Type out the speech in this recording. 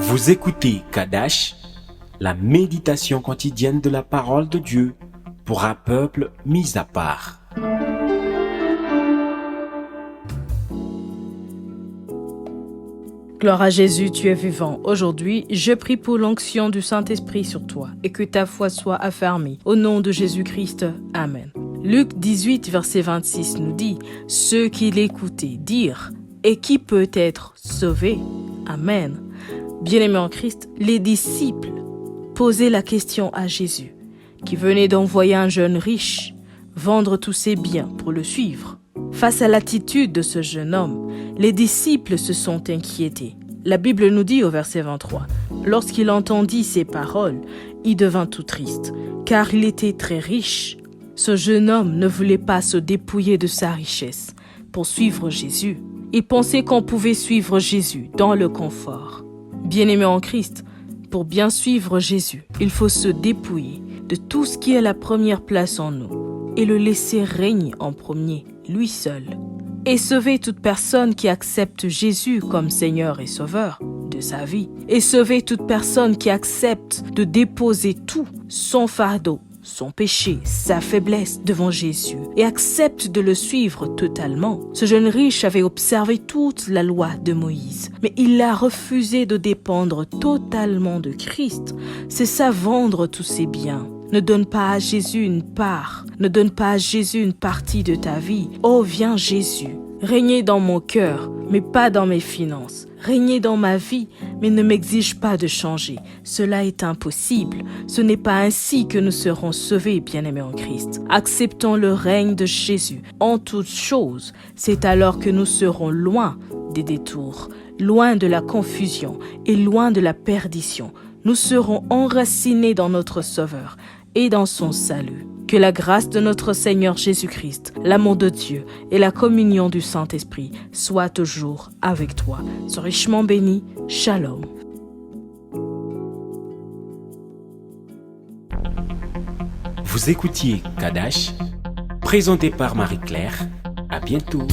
Vous écoutez Kadash, la méditation quotidienne de la parole de Dieu pour un peuple mis à part. Gloire à Jésus, tu es vivant. Aujourd'hui, je prie pour l'onction du Saint-Esprit sur toi et que ta foi soit affermie. Au nom de Jésus-Christ, Amen. Luc 18, verset 26 nous dit « Ceux qui l'écoutaient dirent « Et qui peut être sauvé ?» Amen. Bien-aimés en Christ, les disciples posaient la question à Jésus, qui venait d'envoyer un jeune riche vendre tous ses biens pour le suivre. Face à l'attitude de ce jeune homme, les disciples se sont inquiétés. La Bible nous dit au verset 23, « Lorsqu'il entendit ces paroles, il devint tout triste, car il était très riche. » Ce jeune homme ne voulait pas se dépouiller de sa richesse pour suivre Jésus. Il pensait qu'on pouvait suivre Jésus dans le confort. Bien-aimés en Christ, pour bien suivre Jésus, il faut se dépouiller de tout ce qui est la première place en nous et le laisser régner en premier, lui seul. Et sauver toute personne qui accepte Jésus comme Seigneur et Sauveur de sa vie. Et sauver toute personne qui accepte de déposer tout, son fardeau, son péché, sa faiblesse devant Jésus et accepte de le suivre totalement. Ce jeune riche avait observé toute la loi de Moïse, mais il a refusé de dépendre totalement de Christ. C'est ça, vendre tous ses biens. Ne donne pas à Jésus une part, ne donne pas à Jésus une partie de ta vie. Oh, viens Jésus, régnez dans mon cœur, mais pas dans mes finances. Régnez dans ma vie, mais ne m'exige pas de changer. Cela est impossible. Ce n'est pas ainsi que nous serons sauvés, bien-aimés en Christ. Acceptons le règne de Jésus en toutes choses. C'est alors que nous serons loin des détours, loin de la confusion et loin de la perdition. Nous serons enracinés dans notre Sauveur et dans son salut. Que la grâce de notre Seigneur Jésus-Christ, l'amour de Dieu et la communion du Saint-Esprit soient toujours avec toi. Sois richement béni. Shalom. Vous écoutiez Kadash, présenté par Marie-Claire. À bientôt.